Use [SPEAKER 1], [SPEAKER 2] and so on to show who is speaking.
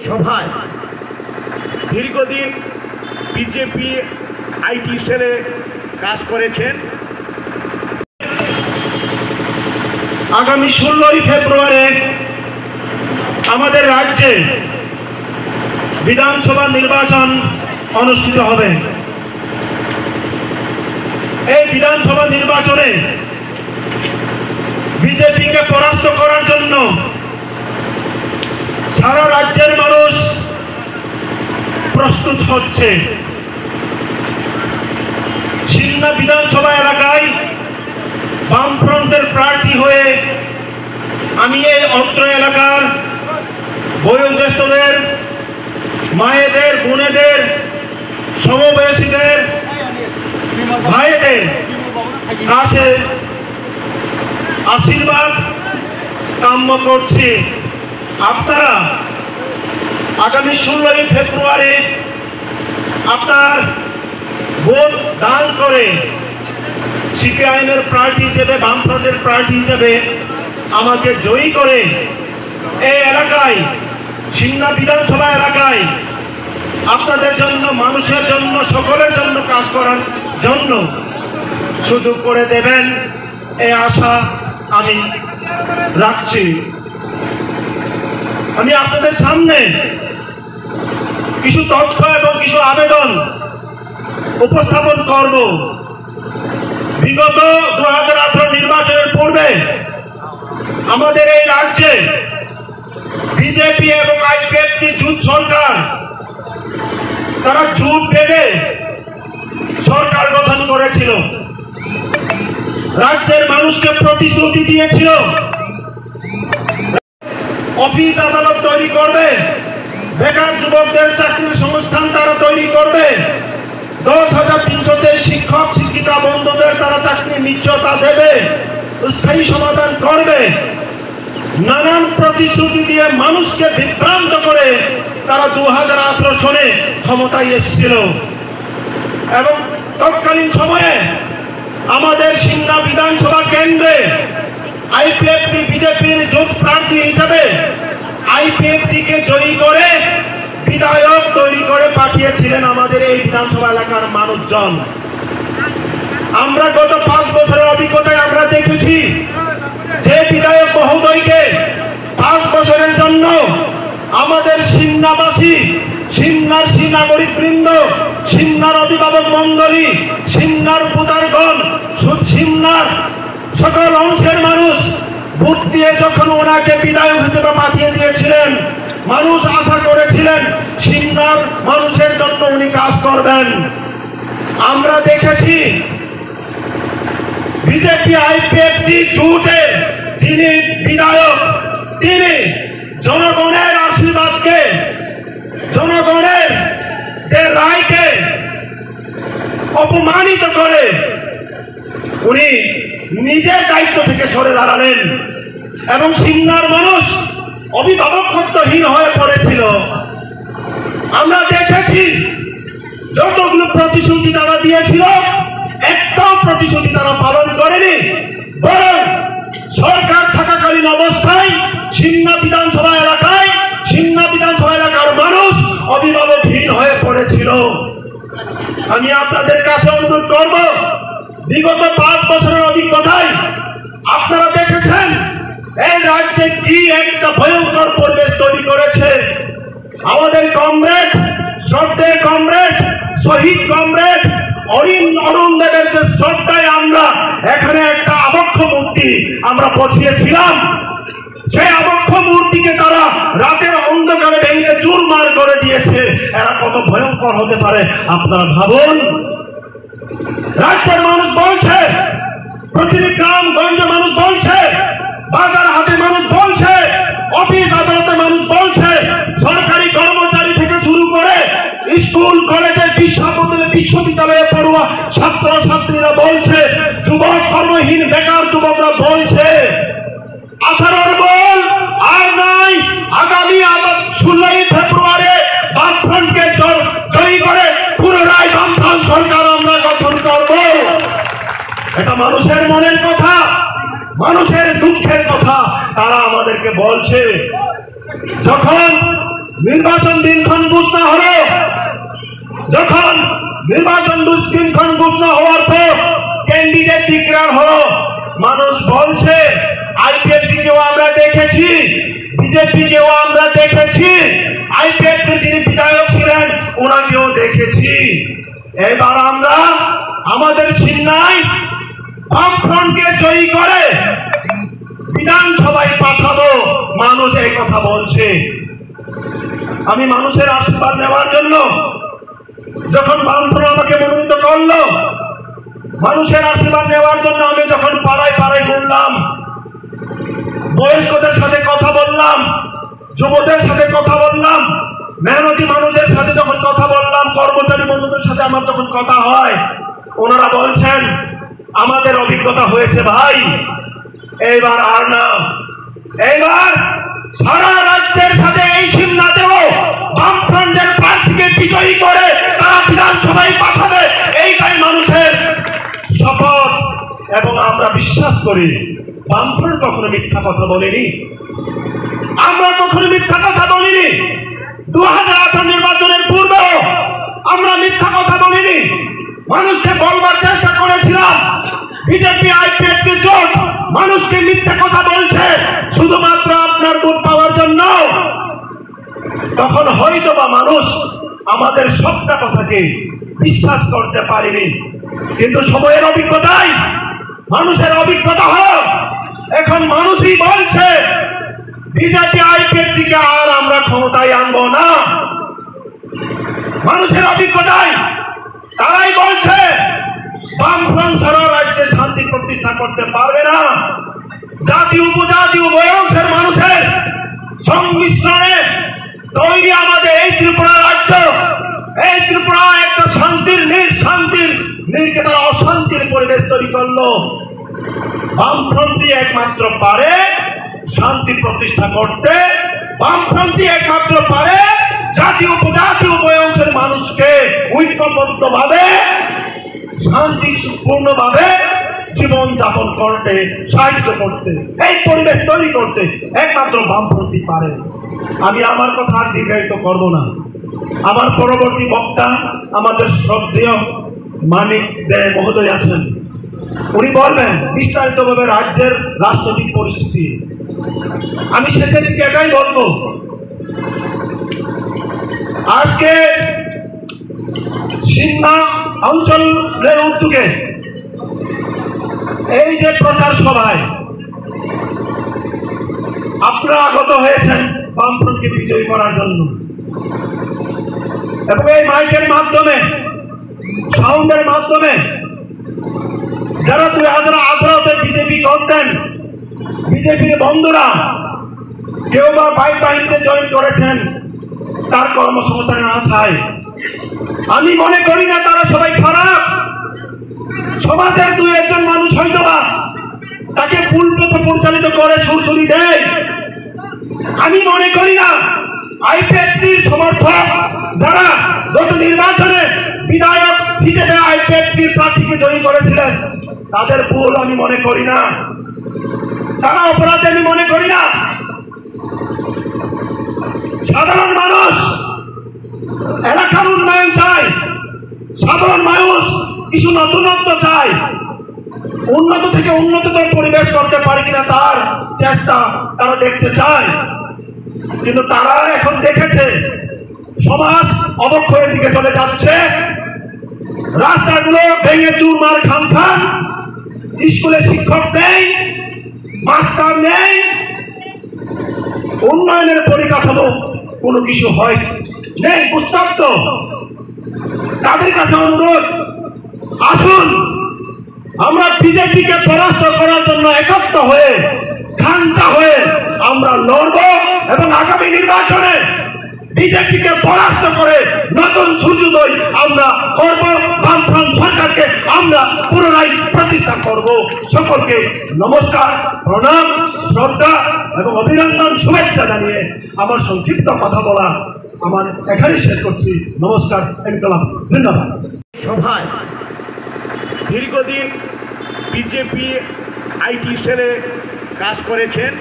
[SPEAKER 1] সভায় দীর্ঘদিন BJP IT সেলে কাজ করেছেন।
[SPEAKER 2] আগামী 16ই ফেব্রুয়ারি আমাদের রাজ্যে বিধানসভা নির্বাচন অনুষ্ঠিত হবে। এই বিধানসভা নির্বাচনে বিজেপিকে পরাস্ত করার জন্য সারা রাজ্যের মানুষ প্রস্তুত হচ্ছে। সিন্না বিধানসভা এলাকায় বামফ্রন্টের প্রার্থী হয়ে আমি এই অত্র এলাকার বয়োজ্যেষ্ঠদের, মায়েদের, বোনেদের, সমবয়সীদের, ভাইদের কাছে আশীর্বাদ কাম্য করছি। আপনারা আগামী 16ই ফেব্রুয়ারি আপনার ভোট দান করে সিপিআইএমের প্রার্থী হিসেবে, বামফ্রন্টের প্রার্থী হিসেবে আমাকে জয়ী করে এই এলাকায়, সিন্না বিধানসভা এলাকায় আপনাদের জন্য, মানুষের জন্য, সকলের জন্য কাজ করার জন্য সুযোগ করে দেবেন, এই আশা আমি রাখছি। আমি আপনাদের সামনে কিছু তথ্য এবং কিছু আবেদন উপস্থাপন করব। বিগত 2018 নির্বাচনের পূর্বে আমাদের এই রাজ্যে বিজেপি এবং আইপিএফটি জোট সরকার, তারা জোট বেঁধে সরকার গঠন করেছিল। রাজ্যের মানুষকে প্রতিশ্রুতি দিয়েছিল অফিস আদালত তৈরি করবে, বেকার যুবকদের চাকরির সংস্থান তারা তৈরি করবে, 10,300 শিক্ষক শিক্ষিকা বন্ধুদের তারা চাকরি নিশ্চয়তা দেবে, স্থায়ী সমাধান করবে। নানান প্রতিশ্রুতি দিয়ে মানুষকে বিভ্রান্ত করে তারা 2018 সনে ক্ষমতায় এসেছিল এবং তৎকালীন সময়ে আমাদের সিন্না বিধানসভা কেন্দ্রে আইপিএফটি বিজেপির জোট প্রার্থী হিসেবে আইপিএফটিকে জয়ী করে বিধায়ক তৈরি করে পাঠিয়েছিলেন আমাদের এই বিধানসভা এলাকার মানুষজন। আমরা গত 5 বছরের অভিজ্ঞতায় আমরা দেখেছি যে বিধায়ক মহোদয়কে 5 বছরের জন্য আমাদের সিন্নাবাসী, সিন্নার নাগরিক বৃন্দ, সিন্নার অভিভাবক মন্ডলী, সিন্নার ভোটারগণ, সিন্নার সকল অংশের মানুষ ভোট দিয়ে যখন ওনাকে বিধায়ক হিসেবে পাঠিয়ে দিয়েছিলেন, মানুষ আশা করেছিলেন সিন্নার মানুষের জন্য উনি কাজ করবেন। আমরা দেখেছি বিজেপি আইপিএফটি জোটের যিনি বিধায়ক, তিনি জনগণের আশীর্বাদকে, জনগণের যে রায়কে অপমানিত করে উনি নিজের দায়িত্ব থেকে সরে দাঁড়ালেন এবং সিন্নার মানুষ অভিভাবকত্বহীন হয়ে পড়েছিল। আমরা দেখেছি যতগুলো প্রতিশ্রুতি তারা দিয়েছিল, একটাও প্রতিশ্রুতি তারা পালন করেনি, বরং সরকার থাকাকালীন অবস্থায় সিন্না বিধানসভা এলাকার মানুষ অভিভাবকহীন হয়ে পড়েছিল। আমি আপনাদের কাছে অনুরোধ করব, বিগত 5 বছরের অভিজ্ঞতায় আপনারা দেখেছেন এই রাজ্যে কি একটা ভয়ঙ্কর পরিবেশ তৈরি করেছে। আমাদের কমরেড, শ্রদ্ধেয় কমরেড, শহীদ কমরেড অরুণ দেবের যে শ্রদ্ধায় আমরা এখানে একটা আবক্ষ মূর্তি আমরা বসিয়েছিলাম, সেই আবক্ষ মূর্তিকে তারা রাতের অন্ধকারে ভেঙে চুরমার করে দিয়েছে। এরা কত ভয়ঙ্কর হতে পারে আপনারা ভাবুন। রাজ্যের মানুষ বলছে, প্রতিটি গ্রাম গঞ্জে মানুষ বলছে, বাজার হাটে মানুষ বলছে, অফিস আদালতে মানুষ বলছে, সরকারি কর্মচারী থেকে শুরু করে স্কুল কলেজে বিশ্ববিদ্যালয়ে পড়ুয়া ছাত্র ছাত্রীরা বলছে, যুবক কর্মহীন বেকার যুবকরা বলছে 18 বল আর নাই। আগামী 16ই ফেব্রুয়ারি বামফ্রন্টকে জয়ী করে পুনরায় বামফ্রন্ট সরকার আমরা গঠন করব। এটা মানুষের মনের কথা, মানুষের দুঃখের কথা তারা আমাদেরকে বলছে। যখন নির্বাচন দিনক্ষণ ঘোষণা হলো, যখন নির্বাচন দিনক্ষণ ঘোষণা হওয়ার পর ক্যান্ডিডেট ডিক্লেয়ার হলো, মানুষ বলছে আইপিএফটিকেও আমরা দেখেছি, বিজেপিকেও আমরা দেখেছি, আইপিএফটির যিনি বিধায়ক ছিলেন ওনাকেও দেখেছি। এবার আমরা আমাদের সিন্নায় বামফ্রন্টকে জয়ী করে বিধানসভায় পাঠাবো, মানুষ এই কথা বলছে। আমি মানুষের আশীর্বাদ নেওয়ার জন্য যখন বামফ্রন্ট আমাকে মনোনীত করলো, মানুষের আশীর্বাদ নেওয়ার জন্য আমি যখন পাড়ায় পাড়ায় ঘুরলাম, বয়স্কদের সাথে কথা বললাম, যুবদের সাথে কথা বললাম, মেহনতি মানুষের সাথে যখন কথা বললাম, কর্মচারী বন্ধুদের সাথে আমার যখন কথা হয়, ওনারা বলছেন আমাদের অভিজ্ঞতা হয়েছে ভাই, এইবার আর না, এইবার সারা রাজ্যের সাথে এই সিমনাতেও বামফ্রন্টের প্রার্থীকে বিজয়ী করে তারা বিধানসভায় পাঠাবে, এইটাই মানুষের শপথ। এবং আমরা বিশ্বাস করি বামফ্রন্ট কখনো মিথ্যা কথা বলেনি, আমরা কখনো মিথ্যা কথা বলিনি। 2018 নির্বাচনের পূর্বেও আমরা মিথ্যা কথা বলিনি, মানুষকে বলবার চেষ্টা করেছিলাম বিজেপি আইপিএফটি জোট মানুষকে মিথ্যা কথা বলছে শুধুমাত্র আপনার ভোট পাওয়ার জন্য। তখন হয়তো বা মানুষ আমাদের সবটা কথাকে বিশ্বাস করতে পারেনি, কিন্তু সময়ের অভিজ্ঞতায় মানুষের অভিজ্ঞতা হলো এখন মানুষই বলছে বিজেপি আইপিএফটিকে আর আমরা ক্ষমতায় আনবো না। মানুষের অভিজ্ঞতায় তারাই বলছে বামফ্রন্ট ছাড়া রাজ্যে শান্তি প্রতিষ্ঠা করতে পারবে না। জাতি উপজাতি উভয় অংশের মানুষের সংমিশ্রণে তৈরি আমাদের এই ত্রিপুরা রাজ্য, এই ত্রিপুরা একটা শান্তির নীড়কে তারা অশান্তির পরিবেশ তৈরি করলো। বামফ্রন্টই একমাত্র পারে শান্তি প্রতিষ্ঠা করতে, বামফ্রন্টই একমাত্র পারে জাতি উপজাতি উভয় অংশের মানুষকে ঐক্যবদ্ধ ভাবে শান্তিপূর্ণভাবে জীবন যাপন করতে সাহায্য করতে, এই পরিবেশ তৈরি করতে একমাত্র বামপন্থী পারে। আমি আমার কথা আর দীর্ঘায়িত করব না। আমার পরবর্তী বক্তা আমাদের শ্রদ্ধেয় মানিক দে মহোদয় আছেন, উনি বলবেন বিস্তারিতভাবে রাজ্যের রাজনৈতিক পরিস্থিতি। আমি শেষের দিকে এটাই বলবো, আজকে সিন্না অঞ্চলের উদ্যোগে এই যে প্রচার সভায় আপনারা আগত হয়েছেন বামফ্রন্টকে বিজয়ী করার জন্য, এবং এই মাইকের মাধ্যমে সাউন্ডের মাধ্যমে যারা 2018-তে বিজেপি করতেন, বিজেপির বন্ধুরা কেউ বা বাইক বাহিনীতে জয়েন করেছেন তার কর্মসংস্থানের আশায়, আমি মনে করি না তারা সবাই খারাপ। সমাজের 2-1 মানুষ হয়তো বা তাকে ভুল পথে পরিচালিত করে সুরসুরি দেয়। আমি মনে করি না আইপিএফটির সমর্থক যারা গত নির্বাচনে বিধায়ক হিসেবে আইপিএফটির প্রার্থীকে জয়ী করেছিলেন তাদের ভুল আমি মনে করি না, তারা অপরাধী আমি মনে করি না। সাধারণ মানুষ এলাকার উন্নয়ন চায়, সাধারণ মানুষ কিছু নতুনত্ব চায়, উন্নত থেকে উন্নততর পরিবেশ করতে পারে কিনা তার চেষ্টা তারা দেখতে চায়। কিন্তু তারা এখন দেখেছে সমাজ অবক্ষয়ের দিকে চলে যাচ্ছে, রাস্তাগুলো ভেঙে চুরমার খান, স্কুলে শিক্ষক নেই, মাস্টার নেই, উন্নয়নের পরিকাঠামো কোনো কিছু হয় নেই, পুস্তক। তাদের কাছে অনুরোধ, আসুন আমরা বিজেপিকে পরাস্ত করার জন্য একত্র হয়ে খাঞ্চা হয়ে আমরা লড়ব এবং আগামী নির্বাচনে বিজেপিকে পরাস্ত করে নতুন সূর্যোদয় আমরা করব, বামফ্রন্ট সরকারকে আমরা পুনরায় প্রতিষ্ঠা করব। সকলকে নমস্কার, প্রণাম, শ্রদ্ধা এবং অভিনন্দন, শুভেচ্ছা জানিয়ে আমার সংক্ষিপ্ত কথা বলা আমার এখানে শেষ করছি। নমস্কার, ইনকলাব জিন্দাবাদ।
[SPEAKER 1] সভায় দীর্ঘদিন বিজেপি আইটি সেলে কাজ করেছেন।